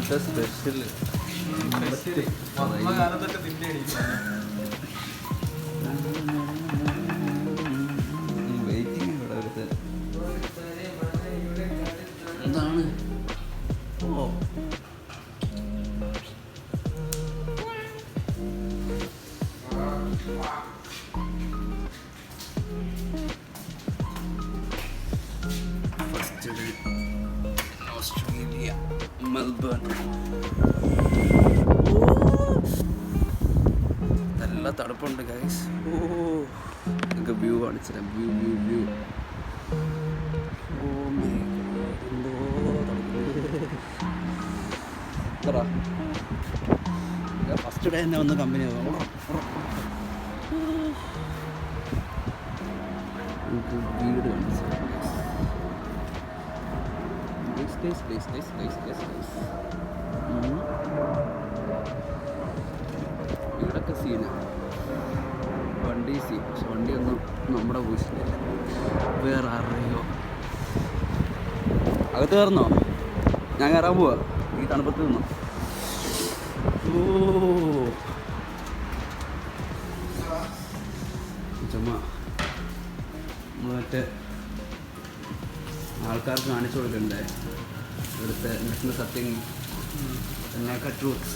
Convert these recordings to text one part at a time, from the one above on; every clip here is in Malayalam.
സ്പെഷ്യൽ വെയിറ്റിംഗ് ഇവിടെ അടുത്ത് എന്താണ്? ഓ ഫസ്റ്റ് ഓസ്ട്രേലിയ മെൽബൺ. നല്ല തണുപ്പുണ്ട് ഗൈസ്. ഓ നിങ്ങൾക്ക് വ്യൂ കാണിച്ചുതരാം. View view view. Oh my god, first day തന്നെ വന്ന് കമ്പനി വീട് കാണിച്ചു. വീടൊക്കെ സീനാണ്. വണ്ടി സീൻ, പക്ഷെ വണ്ടിയൊന്നും നമ്മുടെ പോയിട്ടില്ല. വേറെ അറിയോ അകത്ത് കയറുന്നോ? ഞാൻ കയറാൻ പോവാ ഈ തണുപ്പത്ത് നിന്നോ. ഓ ചുമ്മാ നമ്മൾ മറ്റേ ആൾക്കാർക്ക് കാണിച്ചു കൊടുക്കണ്ടേ ഇവിടുത്തെ നെറ്റിന് സത്യം എന്നൊക്കെ ട്രൂത്ത്.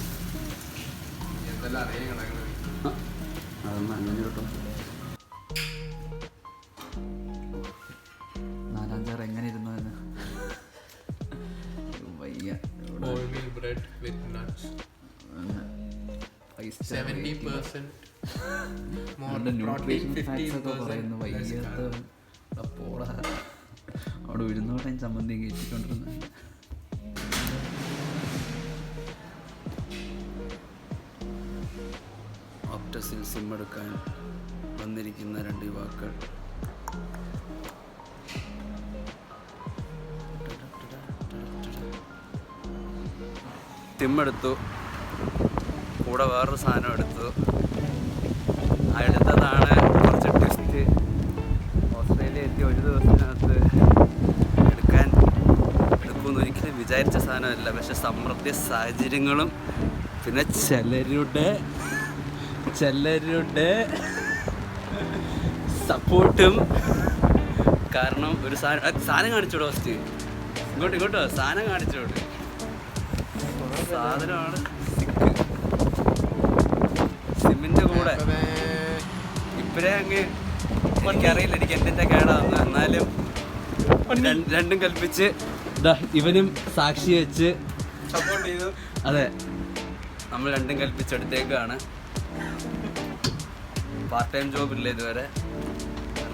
അതൊന്നും അങ്ങനെ കേട്ടോ. 4-5 എങ്ങനെ ഇരുന്നു എന്ന് വയ്യ. 70% പറയുന്നു വയ്യാത്ത പോടാ. അവിടെ ഉഴുന്നോട്ടം ചമ്മന്തി കയറ്റിക്കൊണ്ടിരുന്ന ഓപ്റ്റസിൽ സിം എടുക്കാൻ വന്നിരിക്കുന്ന 2 യുവാക്കൾ. സിം എടുത്തു, കൂടെ വേറൊരു സാധനം എടുത്തു. അടുത്തതാണ് കുറച്ച് ട്വിസ്റ്റ്. ഓസ്ട്രേലിയ എത്തി 1 ദിവസത്തിനകത്ത് എടുക്കുമെന്ന് ഒരിക്കലും വിചാരിച്ച സാധനമല്ല. പക്ഷെ സമൃദ്ധി സാഹചര്യങ്ങളും പിന്നെ ചിലരുടെ സപ്പോർട്ടും കാരണം ഒരു സാധനം കാണിച്ചോളൂ. ഫസ്റ്റ് ഇങ്ങോട്ടോ സാധനം കാണിച്ചോളൂ. സാധനമാണ് സിമ്മിൻ്റെ കൂടെ. ഇപ്പഴേ അങ്ങ് എനിക്കറിയില്ല, എനിക്ക് എന്തിൻ്റെ കേടാന്ന്. എന്നാലും രണ്ടും കൽപ്പിച്ച് ഇവനും സാക്ഷി വെച്ച് സപ്പോർട്ട് ചെയ്തു. അതെ, നമ്മൾ രണ്ടും കൽപ്പിച്ചെടുത്തേക്കാണ്. പാർട്ട് ടൈം ജോബില്ല ഇതുവരെ,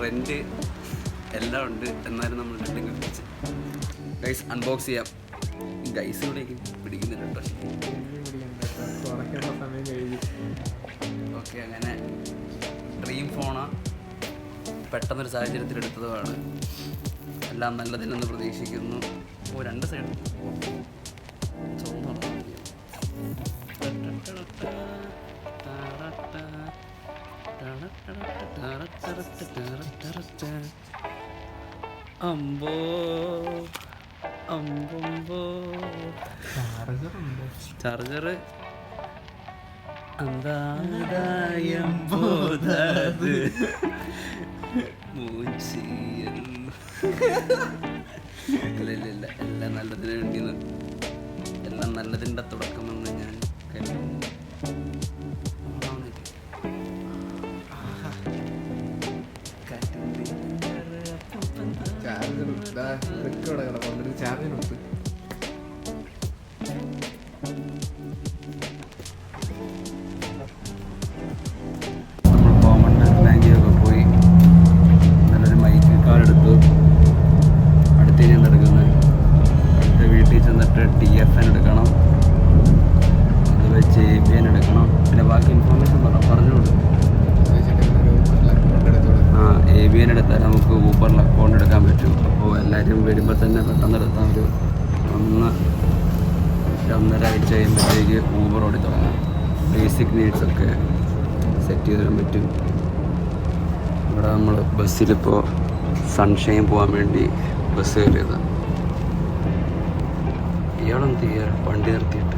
റെൻറ്റ് എല്ലാം ഉണ്ട്. എന്നാലും നമ്മൾ രണ്ടും കൽപ്പിച്ച് ഗൈസ് അൺബോക്സ് ചെയ്യാം. ഗൈസ് ഇവിടെ പിടിക്കുന്നില്ല കേട്ടോ. ഓക്കെ, അങ്ങനെ ഡ്രീം ഫോണാണ്. പെട്ടെന്നൊരു സാഹചര്യത്തിൽ എടുത്തതുമാണ്. എല്ലാം നല്ലതിനെന്ന് പ്രതീക്ഷിക്കുന്നു. ഓ 2 സൈഡ് അമ്പോ അമ്പോ ചാർജർ അന്തായം പോതത് മൂച്ചിയൽ. ഇല്ല എല്ലാം നല്ലതിന് വേണ്ടി, എല്ലാം നല്ലതിൻ്റെ തുടക്കമെന്ന് ഞാൻ കരുതുന്നു. ചാർജിനൊത്ത് ബാങ്കിലൊക്കെ പോയി നല്ലൊരു മൈക്ക് കാർഡ് എടുത്തു. അടുത്ത് ഞാൻ എടുക്കുന്നത് വീട്ടിൽ ചെന്നിട്ട് TFN എടുക്കണം. അത് വെച്ച് ABN എടുക്കണം. പിന്നെ ബാക്കി ഇൻഫോർമേഷൻ പറഞ്ഞോളൂ. ABN എടുത്താൽ നമുക്ക് ഊബറിൽ അക്കൗണ്ട് എടുക്കാൻ പറ്റും. അപ്പോൾ എല്ലാവരും വരുമ്പോൾ തന്നെ പെട്ടെന്ന് എടുത്താൽ ഒരു 1-1.5 ആഴ്ച കഴിയുമ്പോഴത്തേക്ക് ഊബർ ഓടി തുടങ്ങാം. ബേസിക് നീഡ്സൊക്കെ സെറ്റ് ചെയ്ത് തരാൻ പറ്റും. ഇവിടെ നമ്മൾ ബസ്സിലിപ്പോൾ സൺഷൈൻ പോകാൻ വേണ്ടി ബസ് കയറിയതാണ്. ഇയാളെന്ത് ചെയ്യുക, വണ്ടി നിർത്തിയിട്ട്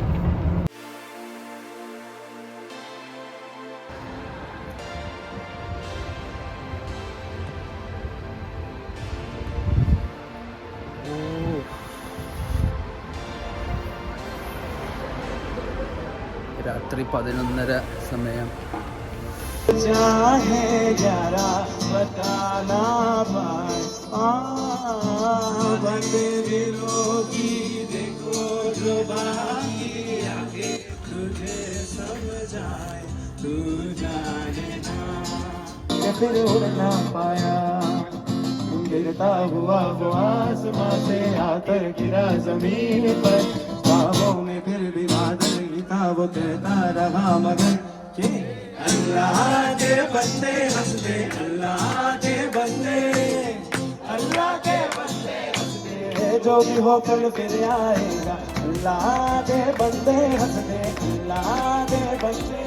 രാത്രി 11:30 സമയം. चाहे जरा बताना पाए बंदे दिलों की देखो जो बाकी आगे तुझे समझाए तू जाने ना फिर उड़ ना पाया गिरता हुआ वो आसमां से आकर गिरा जमीन पर ख्वाबों में फिर भी बादल ही था वो कहता रहा मगर कि अल्लाह के बंदे हंस दे अल्लाह के बंदे हंस दे जो भी हो कल फिर आएगा अल्लाह के बंदे हंस दे अल्लाह के बंदे